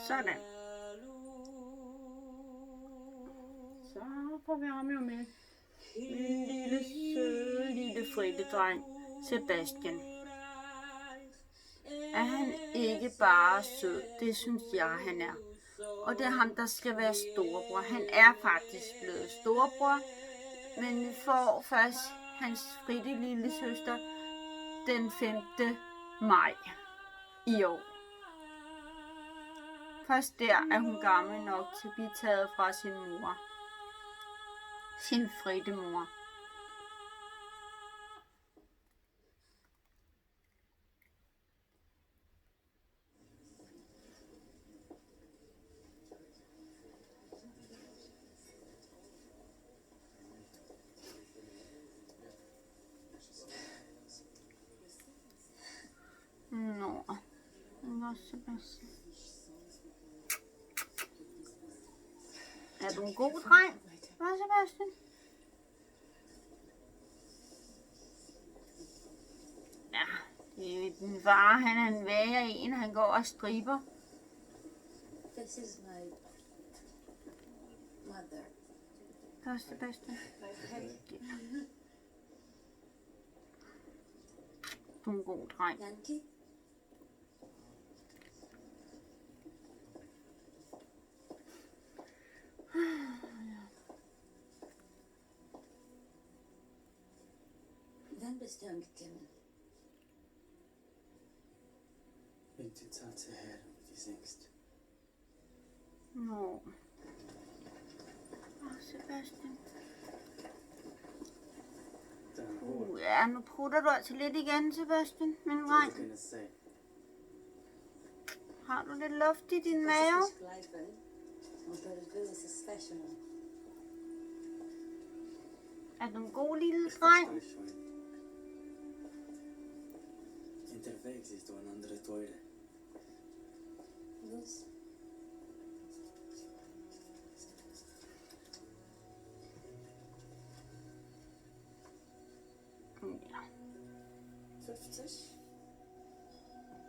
Sådan. Så får vi ham jo med. En lille søde, lille frittedreng, Sebastian. Er han ikke bare sød? Det synes jeg, han er. Og det er ham, der skal være storebror. Han er faktisk blevet storebror, men vi får først hans fritte lille søster den 5. maj i år. Først der er hun gammel nok til at blive taget fra sin mor. Sin fritte mor. Nå, nå Sebastian. Er du en god dreng? Hvad, Sebastian? Ja, det er din far. Han er en værre en. Han går og striber. This is my mother. Så, Sebastian. Du er en god dreng. Yankee? Wann bist du angekommen? Wenn du zarte her und die singst. Nå. Sebastian. Ja, nu prutter du altså lidt igen, Sebastian, min dreng. Har du lidt luft i din mave? Er du en god lille dreng? Unterwegs ist du eine andere Teure. Los. Ja. 50.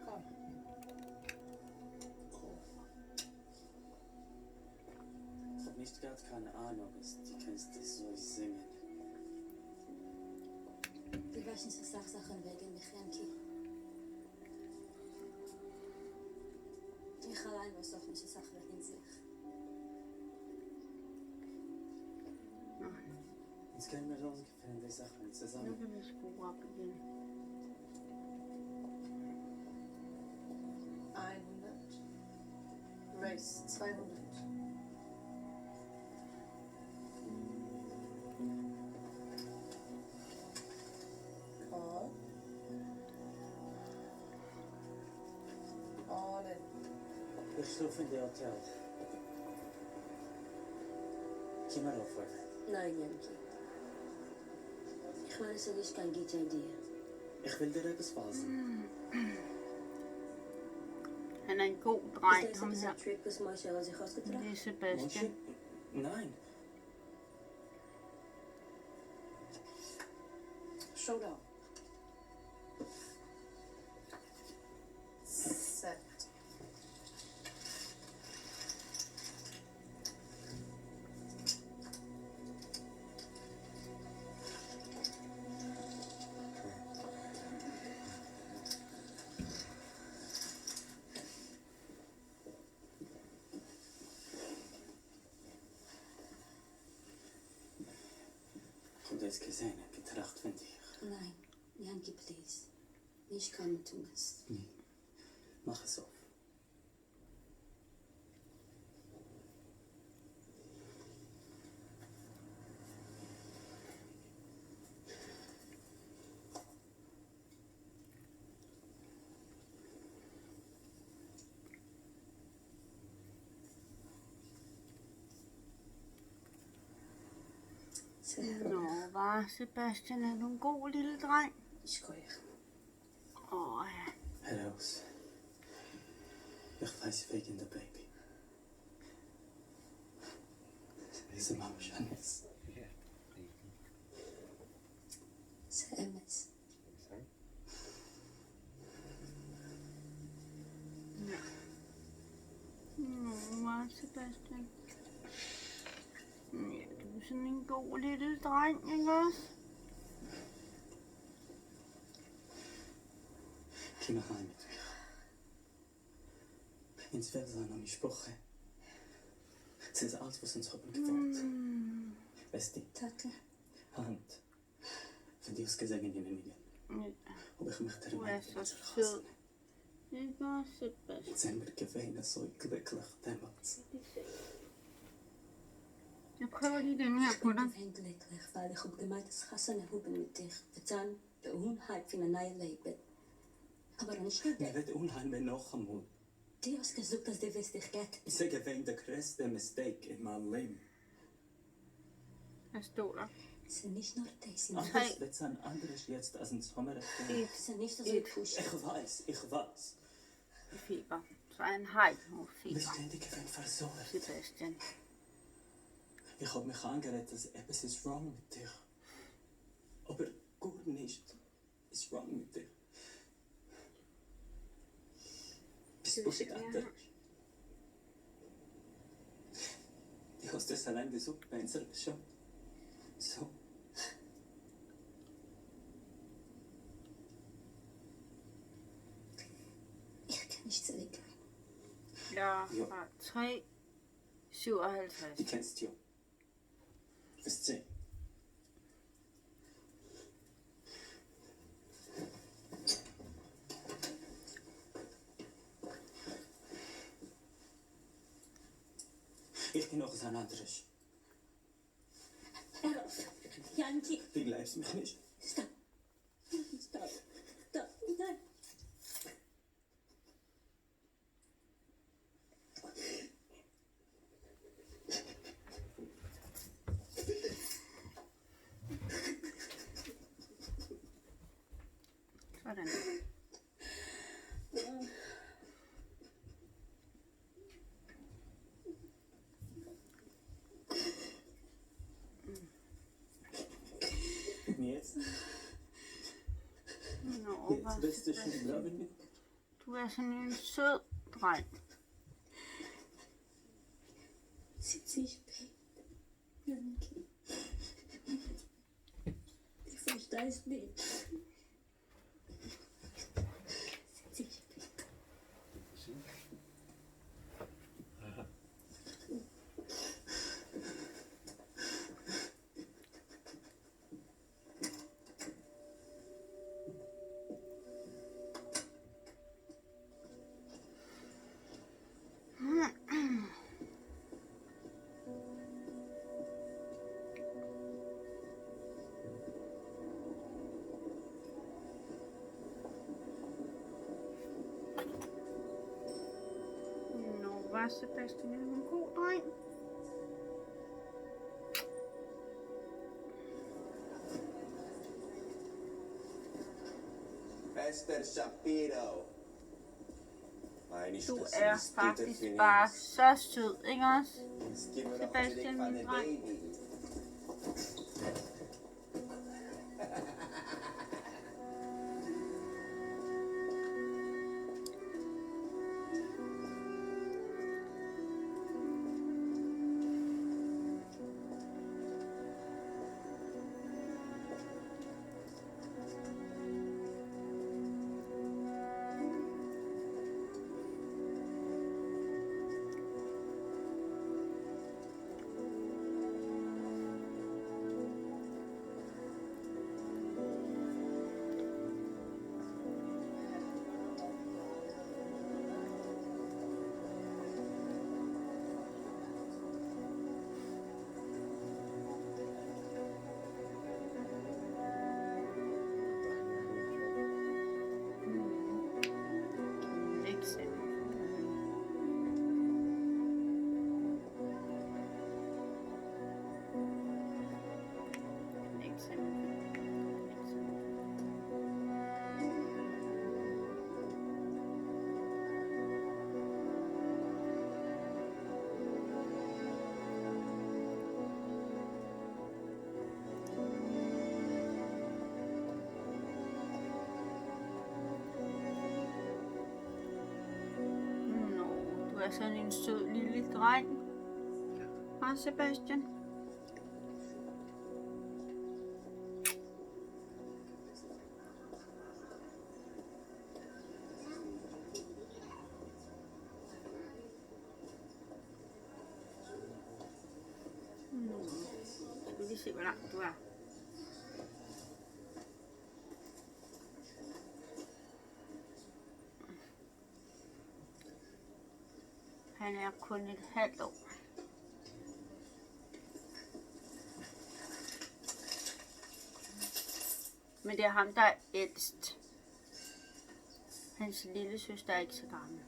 Komm. Ich hab nicht gerade keine Ahnung, was du kannst das so singen. Die waschen sich Sachen wegen mich, Yankee. Ich allein weiß auch nicht, Sachen wegen sich. Jetzt können wir ungefähr in die Sachen Nu zusammen. kan vi skrue op igen. 100. Race 200. All. All in. Ich schlafe in der Hotel. Komm mal auf, weiter. Nein, Yankee. Ich meine, es ist keine gute Idee. Ich will dir etwas fassen. Han er en god Ist dreng, das ham her. ein Trick, was Marshall sich ausgetragen? Det er Sebastian. Nein. Showdown. Set. Ich habe das gesehen, getracht von dir. Nein, Yankee, please. Ich kann tun es. Nee. Mach es auf. Nå, var Sebastian, er du en god lille dreng? Ich gehe. Ja. Heraus. Ich weiß wegen der Baby. Diese Mama Janice. MS. Sebastian. Ja, du er sådan en god lille dreng, ikke også? كيما هاني انت فاهم انا مش بخي سيز alt was uns haben gefällt besti Takke. hand von dir gesehen in den Ja, ob ich mich du er så der sød. Ikke også, Sebastian? sind wir gewesen so glücklich damals Jeg prøver lige den her på dig. Ik ben glücklich, weil ich habe gemeint, dass Hassan erhoben mit dich. Vertan, der Unheit für ein neues Leben. Aber dann stimmt ich werde unheimlich noch einmal Du hast gesagt, dass du wirst dich geht. ich sage gewesen der größte mistake in meinem Leben Hvad står der? Es sind nicht nur das. anders wird sein anderes jetzt als ein Sommer Es sind nicht so pushen. ich weiß Feber. Så er en hej og wir feber. ständig gewesen versorgt Sebastian. ich habe mich angeredet dass etwas ist wrong mit dir aber gut nicht ist wrong mit dir bist du nicht anders du hast das allein gesucht bei unserer Show so Ich kann nicht zurück. Jeg Jo. har 3,57. du kennst ja wirst sehen ich bin noch ein anderes. Janki, Du glaubst mich nicht. stop. Stop. Stop. Nein. Sådan. Und jetzt? Nå, Jetzt bist du schon glauben. du er sådan en sød dreng. Sitze ich bei Janki. Du verstehst nicht. Sitze ich bei. Nå, var Sebastian en god dreng? Mr. Shapiro. Du er faktisk bare så sød, ikke også? Sebastian, min dreng. baby. være sådan en sød lille dreng. Hej Sebastian. Skal vi se, hvor langt du er. Han er kun et halvt år. Men det er ham, der er ældst. Hans lille søster er ikke så gammel.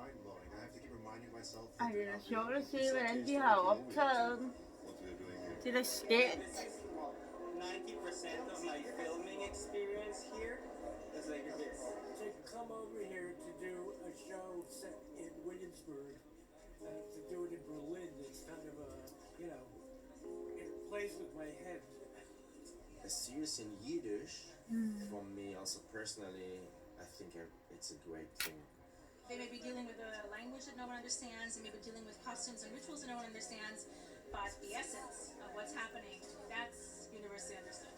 Mind-blowing. I have to keep reminding myself. Ej, det er sjovt at se, hvordan de har optaget dem. Det er da skægt. 90% of my filming experience here is like a bit. To come over here to do a show set in Williamsburg, to do it in Berlin, it's kind of a, you know, it plays with my head. A series in Yiddish, for me also personally, I think it's a great thing. They may be dealing with a language that no one understands, they may be dealing with customs and rituals that no one understands, but the essence of what's happening, that's universally understood.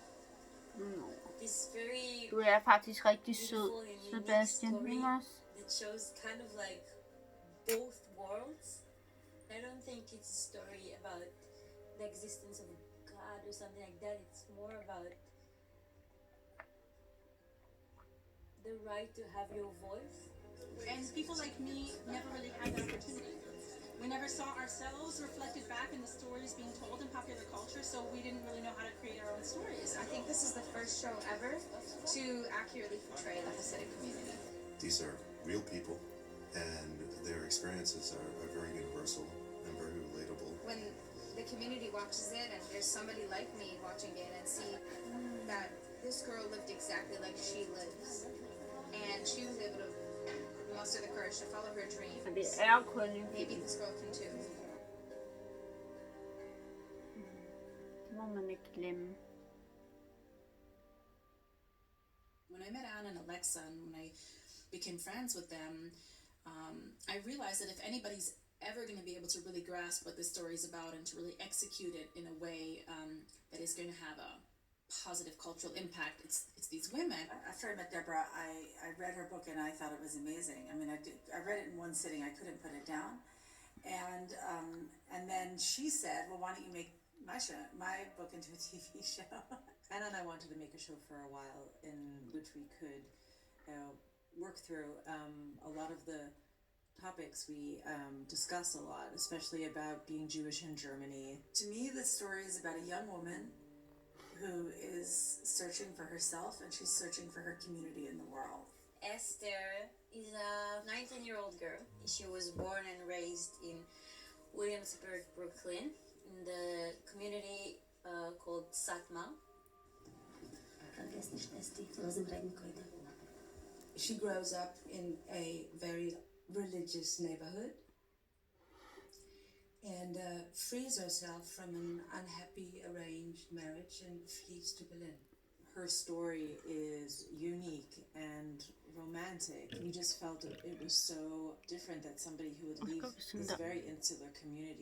This very Du er faktisk rigtig sød, beautiful and unique Sebastian. story Ikke også? that shows kind of like both worlds. I don't think it's a story about the existence of God or something like that. It's more about the right to have your voice. And people like me never really had that opportunity. We never saw ourselves reflected back in the stories being told in popular culture, so we didn't really know how to create our own stories. I think this is the first show ever to accurately portray the Hasidic community. These are real people, and their experiences are very universal and very relatable. When the community watches it and there's somebody like me watching it and see that this girl lived exactly like she lives, and she was able to muster the courage to follow her dream. Og det er kun en Maybe film. this girl can too. Det må man ikke glemme. When I met Anna and Alexa and when I became friends with them, I realized that if anybody's ever going to be able to really grasp what this story is about and to really execute it in a way that is going to have a positive cultural impact, it's these women. After I met Deborah, I read her book and I thought it was amazing. I mean, I read it in one sitting. I couldn't put it down. And then she said, well, why don't you make my book into a TV show? Anna and I wanted to make a show for a while in which we could work through a lot of the topics we discuss a lot, especially about being Jewish in Germany. To me, the story is about a young woman who is searching for herself and she's searching for her community in the world. Esther is a 19-year-old girl. She was born and raised in Williamsburg, Brooklyn, in the community called Satma. She grows up in a very religious neighborhood and frees herself from an unhappy arranged marriage and flees to Berlin. Her story is unique and romantic. We just felt it was so different that somebody who would leave this very insular community